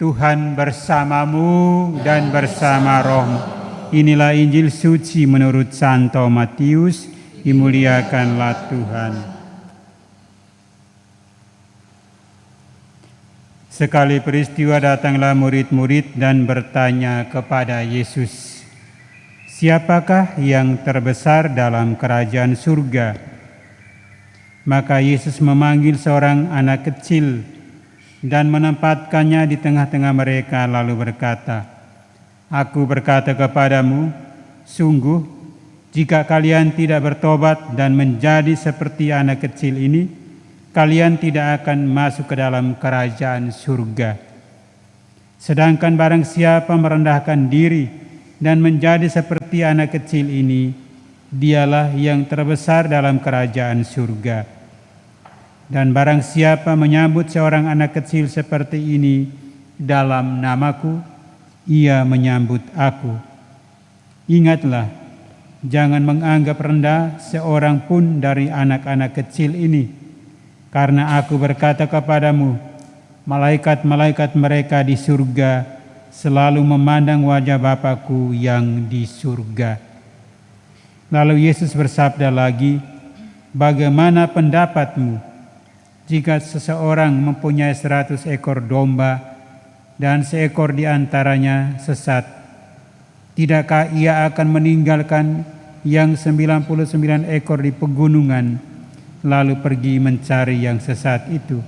Tuhan bersamamu dan bersama rohmu. Inilah Injil suci menurut Santo Matius. Dimuliakanlah Tuhan. Sekali peristiwa datanglah murid-murid dan bertanya kepada Yesus, "Siapakah yang terbesar dalam kerajaan surga?" Maka Yesus memanggil seorang anak kecil dan menempatkannya di tengah-tengah mereka lalu berkata, "Aku berkata kepadamu, sungguh jika kalian tidak bertobat dan menjadi seperti anak kecil ini, kalian tidak akan masuk ke dalam kerajaan surga. Sedangkan barang siapa merendahkan diri dan menjadi seperti anak kecil ini, dialah yang terbesar dalam kerajaan surga. Dan barang siapa menyambut seorang anak kecil seperti ini dalam namaku, ia menyambut aku. Ingatlah, jangan menganggap rendah seorang pun dari anak-anak kecil ini. Karena aku berkata kepadamu, malaikat-malaikat mereka di surga selalu memandang wajah Bapa-Ku yang di surga." Lalu Yesus bersabda lagi, "Bagaimana pendapatmu jika seseorang mempunyai 100 ekor domba dan seekor di antaranya sesat? Tidakkah ia akan meninggalkan yang 99 ekor di pegunungan lalu pergi mencari yang sesat itu?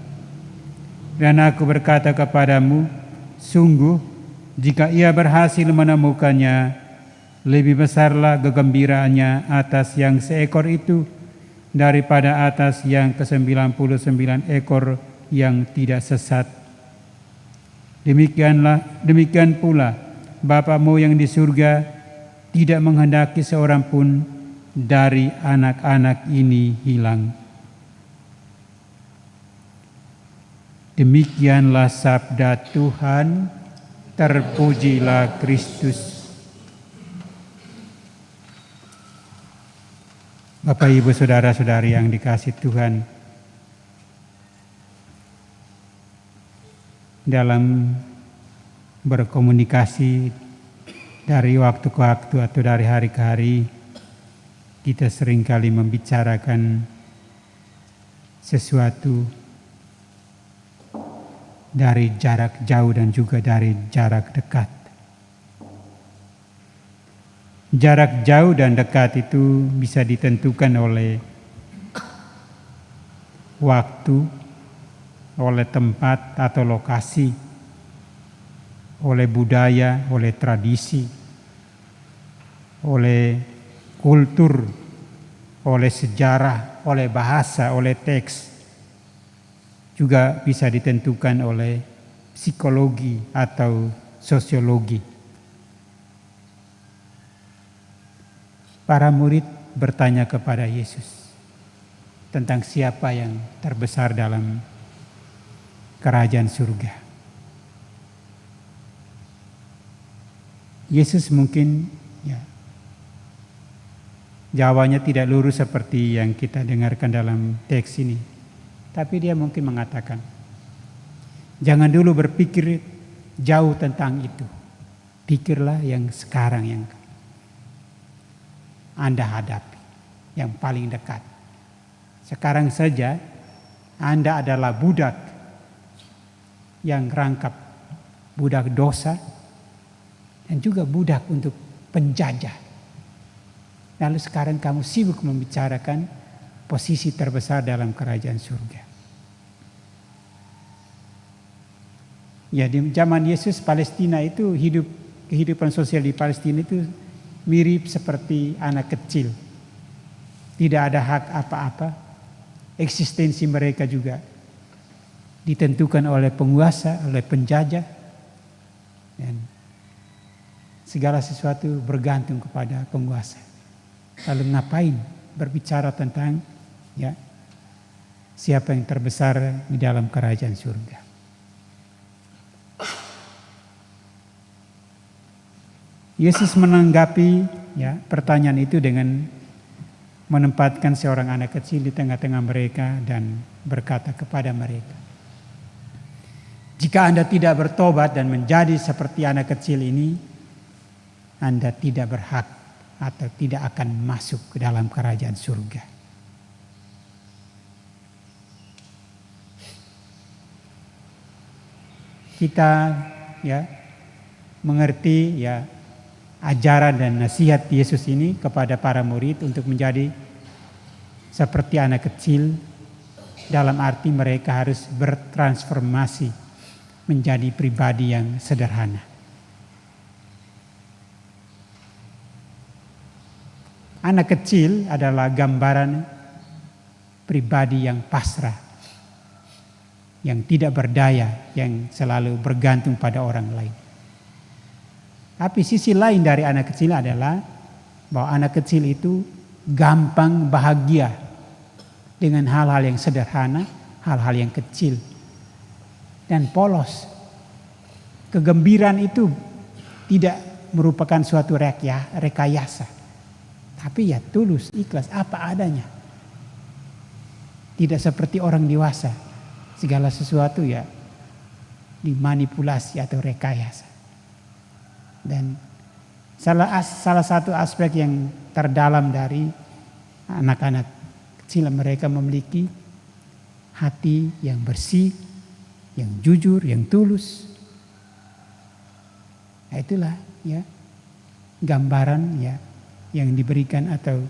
Dan aku berkata kepadamu, sungguh jika ia berhasil menemukannya, lebih besarlah kegembiraannya atas yang seekor itu daripada atas yang ke-99 ekor yang tidak sesat. Demikian pula Bapa-Mu yang di surga tidak menghendaki seorang pun dari anak-anak ini hilang." Demikianlah sabda Tuhan. Terpujilah Kristus. Bapak, Ibu, saudara-saudari yang dikasihi Tuhan, dalam berkomunikasi dari waktu ke waktu atau dari hari ke hari, kita seringkali membicarakan sesuatu dari jarak jauh dan juga dari jarak dekat. Jarak jauh dan dekat itu bisa ditentukan oleh waktu, oleh tempat atau lokasi, oleh budaya, oleh tradisi, oleh kultur, oleh sejarah, oleh bahasa, oleh teks. Juga bisa ditentukan oleh psikologi atau sosiologi. Para murid bertanya kepada Yesus tentang siapa yang terbesar dalam kerajaan surga. Yesus mungkin jawabannya tidak lurus seperti yang kita dengarkan dalam teks ini. Tapi dia mungkin mengatakan, jangan dulu berpikir jauh tentang itu. Pikirlah yang sekarang yang Anda hadapi, yang paling dekat. Sekarang saja Anda adalah budak yang rangkap, budak dosa, dan juga budak untuk penjajah. Lalu sekarang kamu sibuk membicarakan posisi terbesar dalam kerajaan surga. Ya, di zaman Yesus Palestina itu kehidupan sosial di Palestina itu mirip seperti anak kecil. Tidak ada hak apa-apa. Eksistensi mereka juga ditentukan oleh penguasa, oleh penjajah. Dan segala sesuatu bergantung kepada penguasa. Lalu ngapain berbicara tentang siapa yang terbesar di dalam kerajaan surga? Yesus menanggapi pertanyaan itu dengan menempatkan seorang anak kecil di tengah-tengah mereka dan berkata kepada mereka, Jika Anda tidak bertobat dan menjadi seperti anak kecil ini, Anda tidak berhak atau tidak akan masuk ke dalam kerajaan surga. Kita mengerti ajaran dan nasihat Yesus ini kepada para murid untuk menjadi seperti anak kecil, dalam arti mereka harus bertransformasi menjadi pribadi yang sederhana. Anak kecil adalah gambaran pribadi yang pasrah, yang tidak berdaya, yang selalu bergantung pada orang lain. Tapi sisi lain dari anak kecil adalah bahwa anak kecil itu gampang bahagia dengan hal-hal yang sederhana, hal-hal yang kecil dan polos. Kegembiraan itu tidak merupakan suatu rekayasa, tapi tulus, ikhlas, apa adanya. Tidak seperti orang dewasa, segala sesuatu dimanipulasi atau rekayasa. Dan salah satu aspek yang terdalam dari anak-anak kecil, mereka memiliki hati yang bersih, yang jujur, yang tulus. Nah, itulah gambaran yang diberikan atau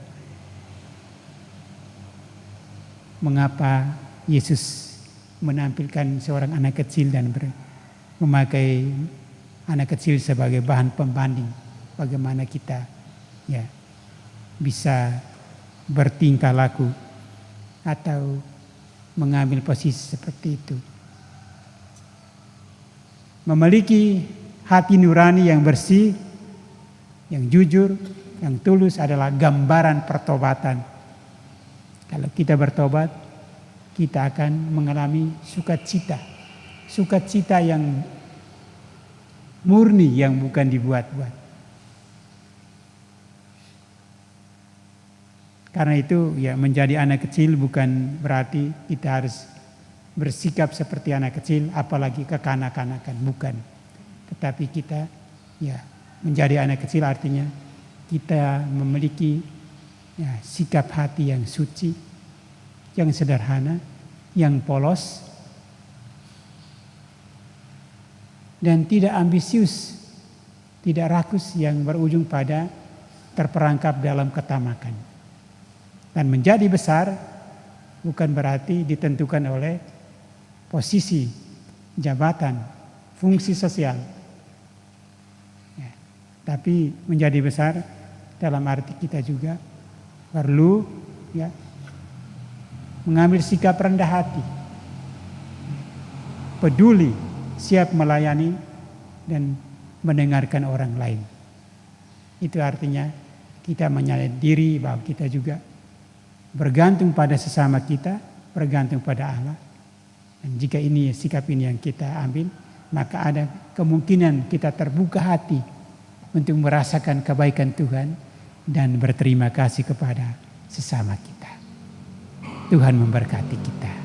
mengapa Yesus menampilkan seorang anak kecil dan memakai anak kecil sebagai bahan pembanding bagaimana kita bisa bertingkah laku atau mengambil posisi seperti itu. Memiliki hati nurani yang bersih, yang jujur, yang tulus adalah gambaran pertobatan. Kalau kita bertobat, kita akan mengalami sukacita. Sukacita yang murni, yang bukan dibuat-buat. Karena itu menjadi anak kecil bukan berarti kita harus bersikap seperti anak kecil, apalagi kekanak-kanakan, bukan. Tetapi kita menjadi anak kecil artinya kita memiliki sikap hati yang suci, yang sederhana, yang polos, dan tidak ambisius, tidak rakus yang berujung pada terperangkap dalam ketamakan. Dan menjadi besar bukan berarti ditentukan oleh posisi, jabatan, fungsi sosial. Tapi menjadi besar dalam arti kita juga perlu mengambil sikap rendah hati, peduli, siap melayani dan mendengarkan orang lain. Itu artinya kita menyadari diri bahwa kita juga bergantung pada sesama kita, bergantung pada Allah. Dan jika ini sikap ini yang kita ambil, maka ada kemungkinan kita terbuka hati untuk merasakan kebaikan Tuhan dan berterima kasih kepada sesama kita. Tuhan memberkati kita.